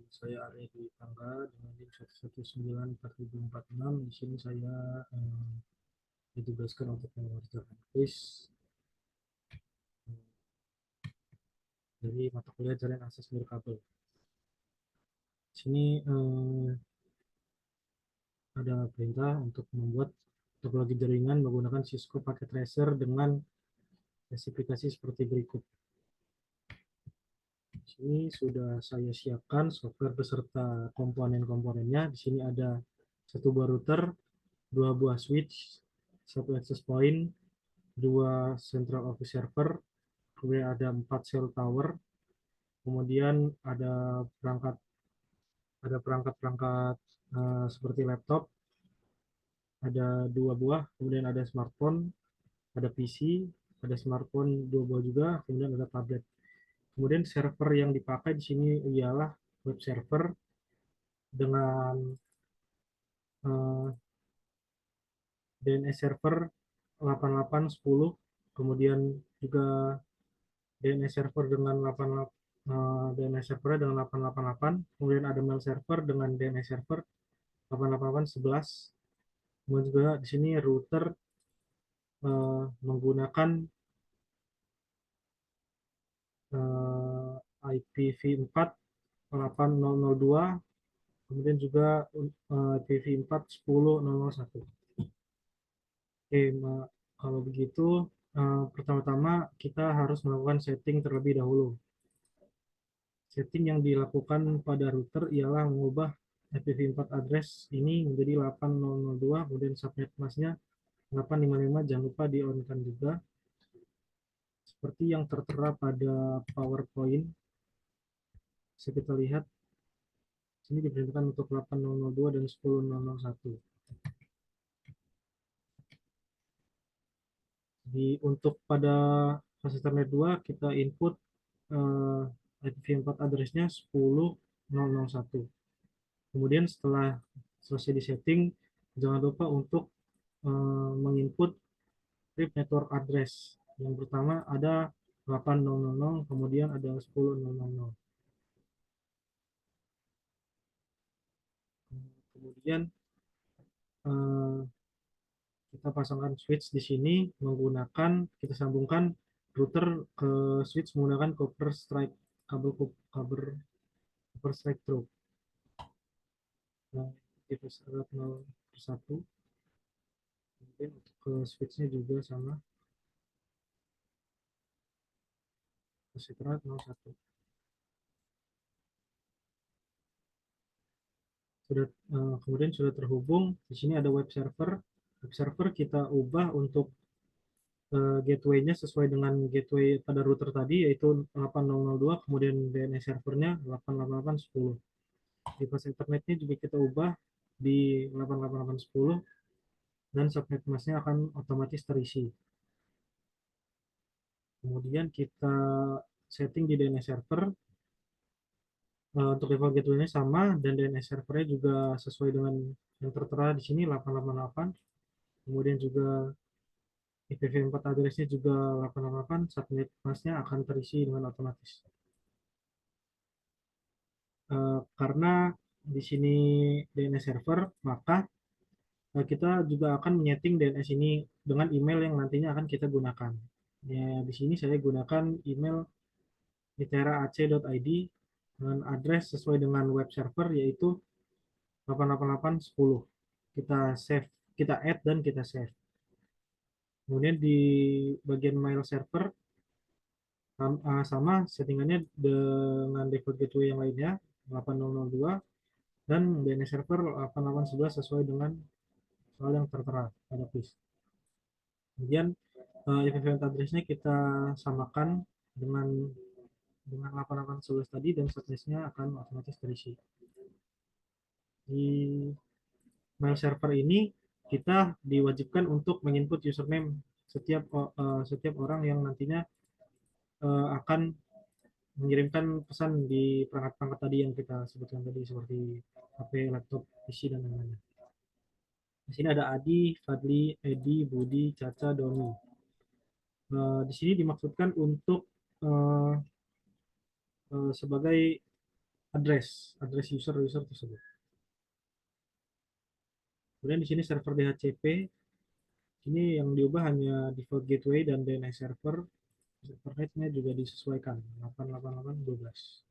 Saya Arya Dwi Pangga dengan NIM 1194046. Di sini saya ditugaskan untuk mengerjakan kuis dari mata kuliah jaringan akses nirkabel. Di sini ada perintah untuk membuat topologi jaringan menggunakan Cisco Packet Tracer dengan spesifikasi seperti berikut. Di sini sudah saya siapkan software beserta komponen-komponennya. Di sini ada satu buah router, dua buah switch, satu access point, dua central office server, kemudian ada 4 cell tower, kemudian ada perangkat-perangkat seperti laptop, ada dua buah, kemudian ada smartphone, ada PC, ada smartphone dua buah juga, kemudian ada tablet. Kemudian server yang dipakai di sini ialah web server dengan DNS server 8810, kemudian juga DNS server dengan 88 DNS server dengan 888, kemudian ada mail server dengan DNS server 888.11. Kemudian juga di sini router menggunakan IPv4 8002, kemudian juga IPv4 10.001. Oke, kalau begitu pertama-tama kita harus melakukan setting terlebih dahulu. Setting yang dilakukan pada router ialah mengubah IPv4 address ini menjadi 8002, kemudian subnet masknya 855, jangan lupa di-on-kan juga. Seperti yang tertera pada PowerPoint, bisa kita lihat, sini diperintahkan untuk 8002 dan 10.001. Untuk pada fase Ethernet 2, kita input IPv4 address-nya 10.001. Kemudian setelah selesai di setting, jangan lupa untuk menginput RIP network address. Yang pertama ada 8.0.0, kemudian ada 10.0.0. Kemudian kita pasangkan switch di sini menggunakan, kita sambungkan router ke switch menggunakan copper strike, kabel copper strike through. Nah, kita serap 0/1. Kemudian untuk ke switchnya juga sama, setelah 01. Kemudian sudah terhubung. Di sini ada web server. Web server kita ubah untuk gateway-nya sesuai dengan gateway pada router tadi, yaitu 8002, kemudian DNS servernya 888.10. Di pas internetnya juga kita ubah di 888.10, dan subnet masknya akan otomatis terisi. Kemudian kita setting di DNS server. Untuk default gateway-nya sama, dan DNS servernya juga sesuai dengan yang tertera di sini 888. Kemudian juga IPv4 address-nya juga 888, subnet masknya akan terisi dengan otomatis. Karena di sini DNS server, maka kita juga akan menyeting DNS ini dengan email yang nantinya akan kita gunakan. Ya, di sini saya gunakan email itera.ac.id dengan address sesuai dengan web server, yaitu 888.10. Kita save, kita add dan kita save. Kemudian di bagian mail server sama settingannya dengan default gateway yang lainnya 8002, dan DNS server 8811 sesuai dengan soal yang tertera pada quiz. Kemudian event address-nya kita samakan dengan 8811 tadi, dan subnet-nya akan otomatis terisi. Di mail server ini kita diwajibkan untuk menginput username setiap orang yang nantinya akan mengirimkan pesan di perangkat-perangkat tadi yang kita sebutkan tadi, seperti HP, laptop, PC, dan lain-lain. Di sini ada Adi, Fadli, Edi, Budi, Caca, Doni. Di sini dimaksudkan untuk sebagai address user tersebut. Kemudian di sini server DHCP, ini yang diubah hanya default gateway dan DNS server. Server juga disesuaikan 888.12.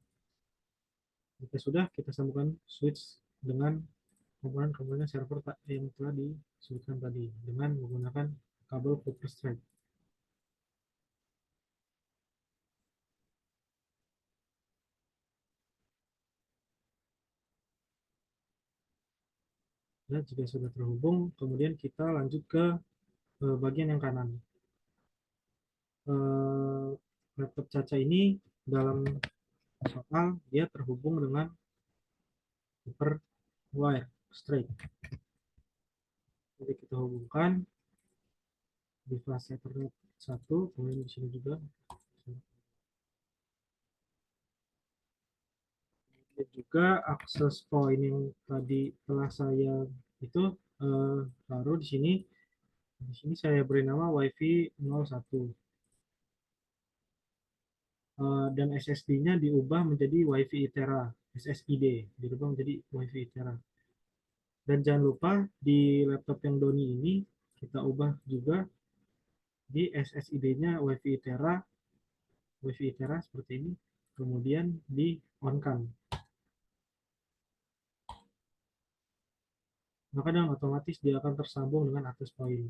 Jika sudah, kita sambungkan switch dengan komponen-komponen server yang telah disebutkan tadi dengan menggunakan kabel copper strap. Nah, jika sudah terhubung, kemudian kita lanjut ke bagian yang kanan. Eh, Laptop Caca ini dalam soal dia terhubung dengan copper wire straight. Jadi kita hubungkan di flash Ethernet 1, kemudian di sini juga. Dan juga akses point yang tadi telah saya itu baru di sini. Di sini saya beri nama WiFi 01. Dan SSD-nya diubah menjadi WiFi Itera, SSID, dirubah menjadi WiFi Itera. Dan jangan lupa di laptop yang Doni ini kita ubah juga di SSID-nya WiFi Itera seperti ini, kemudian di on-kan. Maka dengan otomatis dia akan tersambung dengan access point.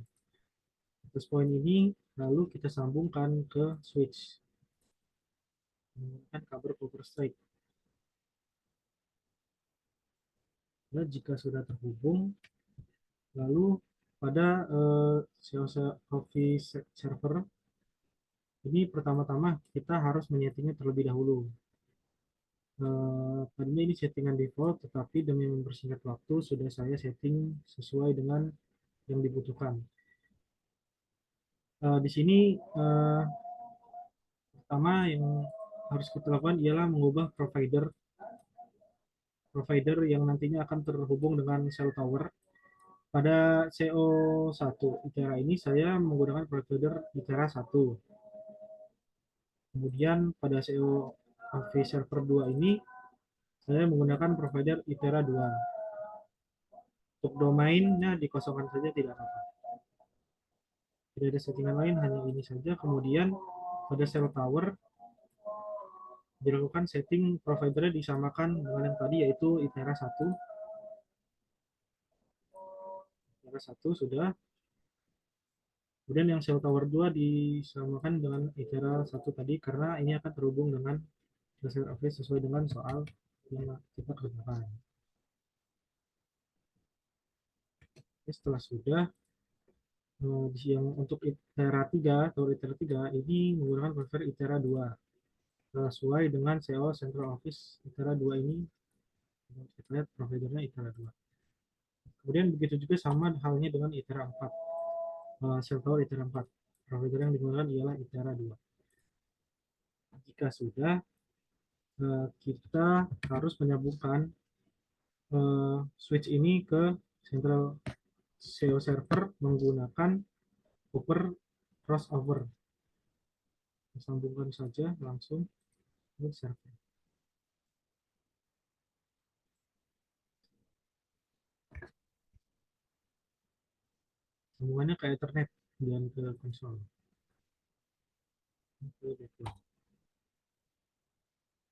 Access point ini lalu kita sambungkan ke switch menggunakan kabel copper straight. Nah, jika sudah terhubung, lalu pada Office server ini pertama-tama kita harus menyetingnya terlebih dahulu. Tadinya ini settingan default, tetapi demi mempersingkat waktu sudah saya setting sesuai dengan yang dibutuhkan. Di sini pertama yang harus kita lakukan ialah mengubah provider yang nantinya akan terhubung dengan cell tower. Pada CO1 Itera ini saya menggunakan provider Itera 1. Kemudian pada CO Office Server 2 ini saya menggunakan provider Itera 2. Untuk domainnya dikosongkan saja, tidak apa-apa. Tidak ada settingan lain, hanya ini saja. Kemudian pada cell tower dilakukan setting providernya disamakan dengan yang tadi, yaitu Itera 1. Itera 1 sudah. Kemudian yang cell tower 2 disamakan dengan Itera 1 tadi, karena ini akan terhubung dengan Laser Office sesuai dengan soal yang kita kerjakan. Setelah sudah, yang untuk Itera 3 atau Itera 3 ini menggunakan provider Itera 2 sesuai dengan SEO Central Office Itera 2 ini. Kita lihat providernya Itera 2. Kemudian begitu juga sama halnya dengan Itera 4. Server Itera 4. Provider yang digunakan ialah Itera 2. Jika sudah, kita harus menyambungkan switch ini ke Central SEO server menggunakan copper crossover. Sambungkan saja langsung ke server. Sambungannya ke Ethernet dan ke konsol.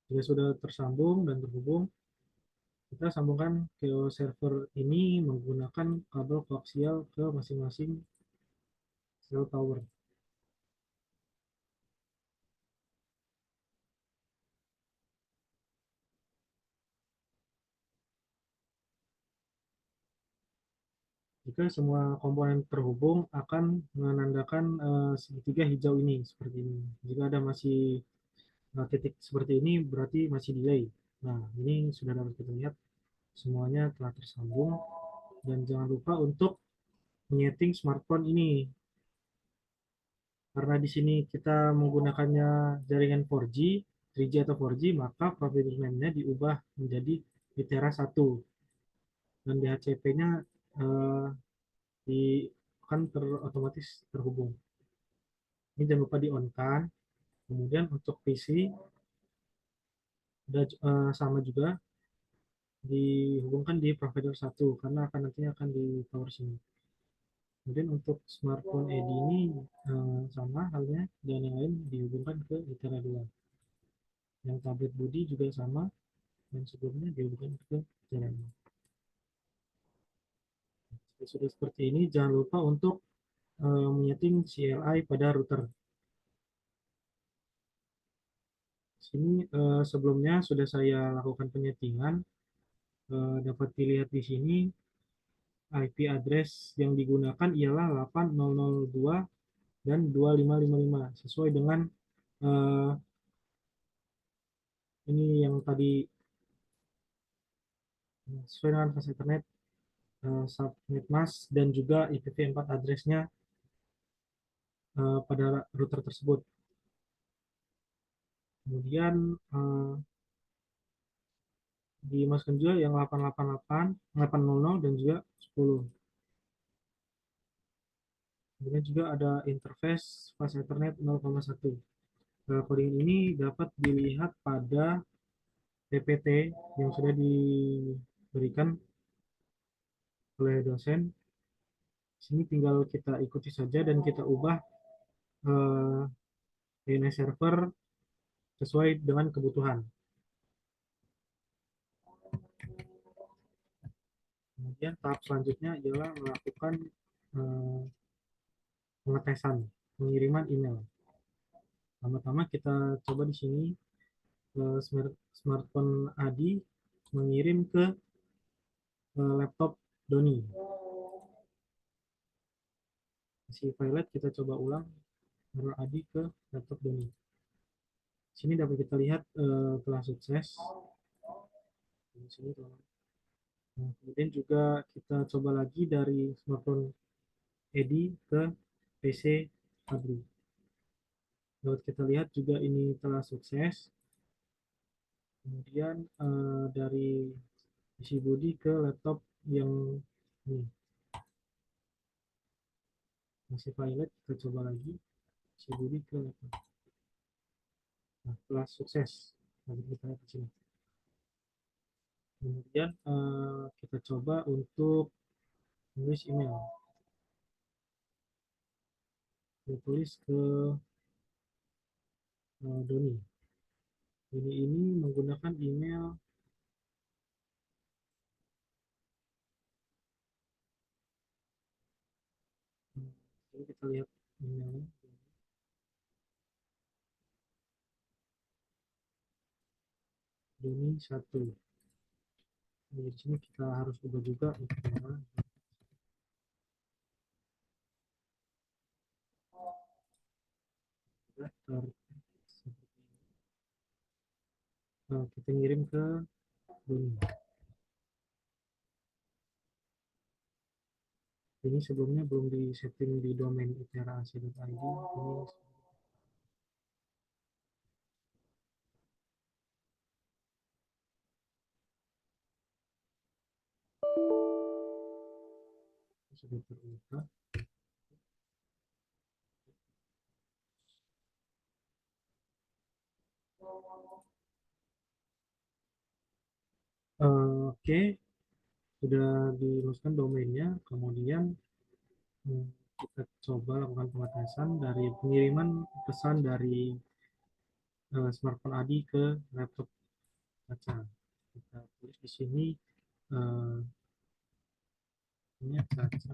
Jika sudah tersambung dan terhubung, kita sambungkan ke server ini menggunakan kabel koaksial ke masing-masing cell tower. Jika semua komponen terhubung akan menandakan segitiga hijau ini seperti ini. Jika ada masih titik seperti ini berarti masih delay. Nah, ini sudah dapat kita lihat semuanya telah tersambung. Dan jangan lupa untuk menyeting smartphone ini. Karena di sini kita menggunakannya jaringan 4G, 3G atau 4G, maka provider name-nya diubah menjadi Itera 1. Dan DHCP-nya di akan otomatis terhubung. Ini jangan lupa di on kan. Kemudian untuk PC sama juga dihubungkan di provider satu karena nantinya akan di tower sini. Kemudian untuk smartphone ED ini sama halnya dan yang lain dihubungkan ke Itera 2. Yang tablet Budi juga sama dan sebelumnya dihubungkan ke Itera 2. Sudah seperti ini, jangan lupa untuk menyeting CLI pada router. Sini sebelumnya sudah saya lakukan penyetingan. Dapat dilihat di sini IP address yang digunakan ialah 8002 dan 2555 sesuai dengan eh, ini yang tadi sesuai dengan fast Ethernet subnet mask dan juga IPv4 addressnya pada router tersebut. Kemudian dimasukkan juga yang 888, 800 dan juga 10. Kemudian juga ada interface fast Ethernet 0,1. Codingan ini dapat dilihat pada PPT yang sudah diberikan oleh dosen. Sini tinggal kita ikuti saja dan kita ubah DNS server sesuai dengan kebutuhan. Kemudian tahap selanjutnya ialah melakukan eh, pengetesan, pengiriman email. Pertama-tama kita coba di sini smartphone Adi mengirim ke laptop Doni. Si pilot kita coba ulang error Adi ke laptop Doni. Sini dapat kita lihat telah sukses. Di sini nah, kemudian juga kita coba lagi dari smartphone Edi ke PC Fabri. Dapat kita lihat juga ini telah sukses. Kemudian dari PC Budi ke laptop yang ini masih pilot, kita coba lagi PC Budi ke laptop. Nah, telah sukses. Dapat kita lihat di sini. Kemudian kita coba untuk menulis email. Kita tulis ke Doni. Ini menggunakan email Jadi kita lihat emailnya. Doni 1. Di sini kita harus ubah juga daftar. Kita ngirim ke Doni. Ini sebelumnya belum di setting di domain iterac.id. Ini sudah terbuka. Oke, sudah dimasukkan domainnya. Kemudian kita coba lakukan pengetesan dari pengiriman pesan dari smartphone Adi ke laptop Caca. Kita tulis di sini ini Caca.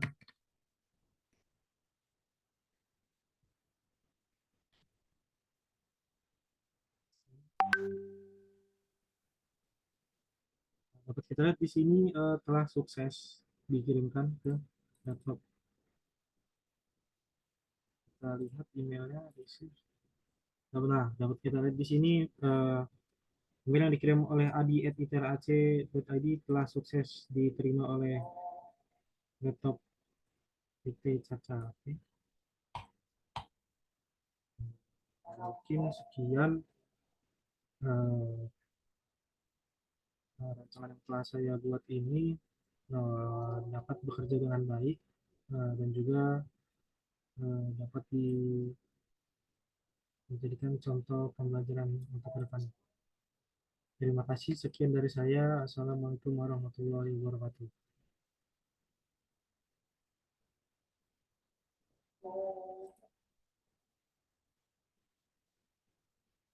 Dapat kita lihat di sini telah sukses dikirimkan ke laptop. Kita lihat emailnya di sini. Nah, dapat kita lihat di sini email yang dikirim oleh adi@iterac.id telah sukses diterima oleh laptop PT Caca. Oke. Mungkin sekian uh, rancangan yang telah saya buat ini dapat bekerja dengan baik dan juga dapat dijadikan contoh pembelajaran untuk ke depan. Terima kasih, sekian dari saya. Assalamualaikum warahmatullahi wabarakatuh.